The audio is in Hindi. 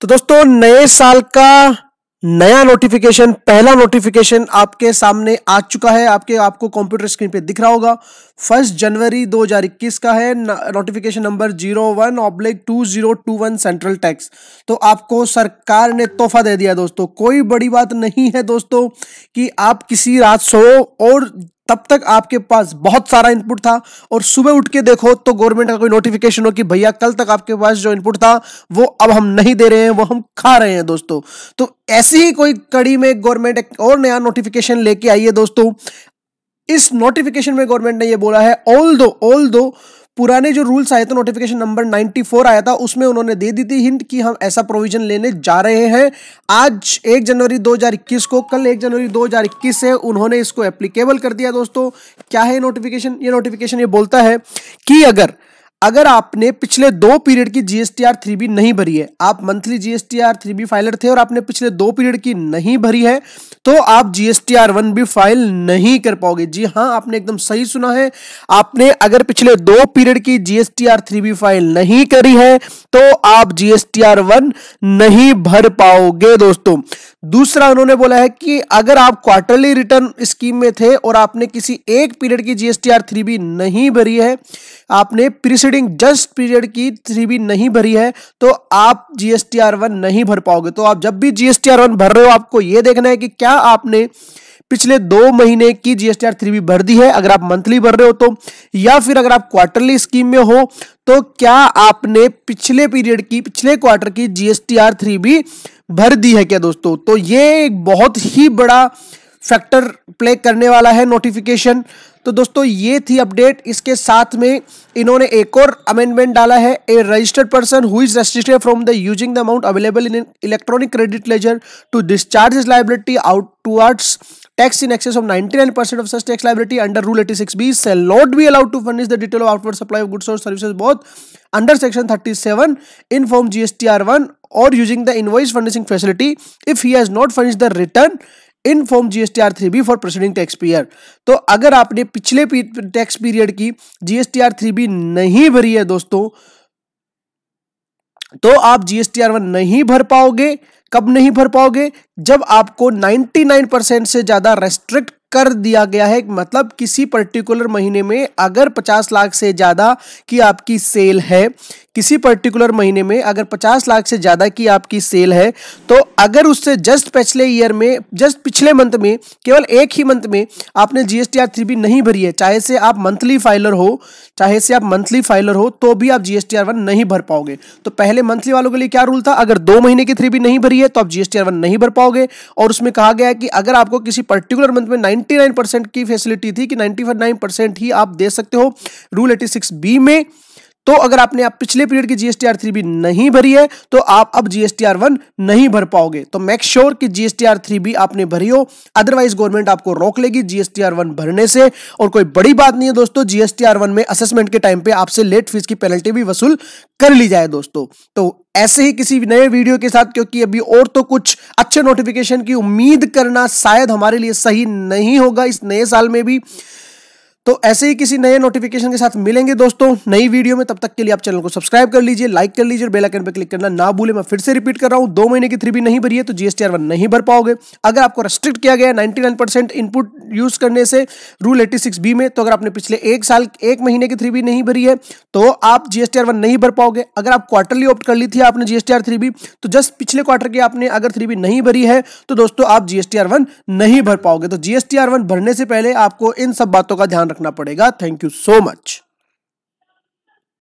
तो दोस्तों नए साल का नया नोटिफिकेशन, पहला नोटिफिकेशन आपके सामने आ चुका है। आपको कंप्यूटर स्क्रीन पे दिख रहा होगा। 1 जनवरी 2021 का है। Notification number 01/2021 central tax. तो आपको सरकार ने तोहफा दे दिया दोस्तों। कोई बड़ी बात नहीं है दोस्तों कि आप किसी रात सो और तब तक आपके पास बहुत सारा इनपुट था और सुबह उठ के देखो तो गवर्नमेंट का कोई नोटिफिकेशन हो कि भैया कल तक आपके पास जो इनपुट था वो अब हम नहीं दे रहे हैं, वो हम खा रहे हैं दोस्तों। तो ऐसी ही कोई कड़ी में गवर्नमेंट एक और नया नोटिफिकेशन लेके आई है दोस्तों। इस नोटिफिकेशन में गवर्नमेंट ने ये बोला है, ऑल दो पुराने जो रूल्स आए थे, नोटिफिकेशन नंबर 94 आया था, उसमें उन्होंने दे दी थी हिंट कि हम ऐसा प्रोविजन लेने जा रहे हैं। आज 1 जनवरी 2021 को, कल 1 जनवरी 2021 से उन्होंने इसको एप्लीकेबल कर दिया दोस्तों। क्या है नोटिफिकेशन? ये नोटिफिकेशन ये बोलता है कि अगर आपने पिछले 2 पीरियड की जीएसटीआर 3B नहीं भरी है, आप मंथली जीएसटीआर 3B फाइलर थे और आपने पिछले 2 पीरियड की नहीं भरी है, तो आप जीएसटीआर 1B फाइल नहीं कर पाओगे। जी हां, आपने एकदम सही सुना है। आपने अगर पिछले 2 पीरियड की जीएसटीआर 3B फाइल नहीं करी है तो आप जीएसटीआर 1 नहीं भर पाओगे दोस्तों। दूसरा उन्होंने बोला है कि अगर आप क्वार्टरली रिटर्न स्कीम में थे और आपने किसी एक पीरियड की जीएसटीआर 3B नहीं भरी है, आपने प्रीसीडिंग जस्ट पीरियड की 3B नहीं भरी है, तो आप जीएसटीआर 1 नहीं भर पाओगे। तो आप जब भी जीएसटीआर 1 भर रहे हो, आपको यह देखना है कि क्या आपने पिछले 2 महीने की जीएसटीआर 3B भर दी है, अगर आप मंथली भर रहे हो तो, या फिर अगर आप क्वार्टरली स्कीम में हो तो क्या आपने पिछले क्वार्टर की जीएसटीआर 3B भर दी है क्या दोस्तों। तो ये एक बहुत ही बड़ा फैक्टर प्ले करने वाला है नोटिफिकेशन। तो दोस्तों ये थी अपडेट। इसके साथ में इन्होंने एक और अमेंडमेंट डाला है, a registered person who is restricted from the using the amount available in electronic credit ledger to discharge his liability out towards tax in excess of 99% of such tax liability under Rule 86B shall not be allowed to furnish the detail of outward supply of goods or services both under Section 37 in Form GSTR 1 or using the invoice furnishing facility if he has not furnished the return in form GSTR 3B for proceeding tax period. तो अगर आपने पिछले टैक्स पीरियड की जीएसटीआर 3B नहीं भरी है दोस्तों, तो आप जीएसटीआर 1 नहीं भर पाओगे। कब नहीं भर पाओगे? जब आपको 99% से ज्यादा रेस्ट्रिक्ट कर दिया गया है। मतलब किसी पर्टिकुलर महीने में अगर 50 लाख से ज्यादा की आपकी सेल है, किसी पर्टिकुलर महीने में अगर 50 लाख से ज्यादा की आपकी सेल है, तो अगर उससे जस्ट पिछले मंथ में, केवल एक ही मंथ में आपने जीएसटीआर 3B नहीं भरी है, चाहे से आप मंथली फाइलर हो, तो भी आप जीएसटीआर 1 नहीं भर पाओगे। तो पहले मंथली वालों के लिए क्या रूल था? अगर 2 महीने की 3B नहीं भरी है तो आप जीएसटीआर 1 नहीं भर पाओगे। और उसमें कहा गया है कि अगर आपको किसी पर्टिकुलर मंथ में 99% की फैसिलिटी थी कि 99% ही आप दे सकते हो रूल 86B में, तो अगर आपने पिछले पीरियड की जीएसटीआर 3B नहीं भरी है तो आप अब जीएसटीआर 1 नहीं भर पाओगे। तो मेक श्योर कि जीएसटीआर 3B आपने भरी हो, अदरवाइज गवर्नमेंट आपको रोक लेगी जीएसटीआर 1 भरने से। और कोई बड़ी बात नहीं है दोस्तों, जीएसटीआर 1 में असेसमेंट के टाइम पे आपसे लेट फीस की पेनल्टी भी वसूल कर ली जाए दोस्तों। तो ऐसे ही किसी नए वीडियो के साथ, क्योंकि अभी और तो कुछ अच्छे नोटिफिकेशन की उम्मीद करना शायद हमारे लिए सही नहीं होगा इस नए साल में भी, तो ऐसे ही किसी नए नोटिफिकेशन के साथ मिलेंगे दोस्तों नई वीडियो में। तब तक के लिए आप चैनल को सब्सक्राइब कर लीजिए, लाइक कर लीजिए और बेल आइकन पर क्लिक करना ना भूलें। मैं फिर से रिपीट कर रहा हूं, 2 महीने की 3B नहीं भरी है तो जीएसटीआर 1 नहीं भर पाओगे। अगर आपको रेस्ट्रिक्ट किया गया है 99% इनपुट यूज करने से रूल 86B में, तो अगर आपने पिछले 1 महीने की 3B नहीं भरी है तो आप जीएसटीआर 1 नहीं भर पाओगे। अगर आप क्वार्टरली ऑप्ट कर ली थी आपने जीएसटीआर 3B, तो जस्ट पिछले क्वार्टर की आपने अगर 3B नहीं भरी है तो दोस्तों आप जीएसटीआर 1 नहीं भर पाओगे। तो जीएसटीआर 1 भरने से पहले आपको इन सब बातों का ध्यान रखना पड़ेगा। Thank you so much.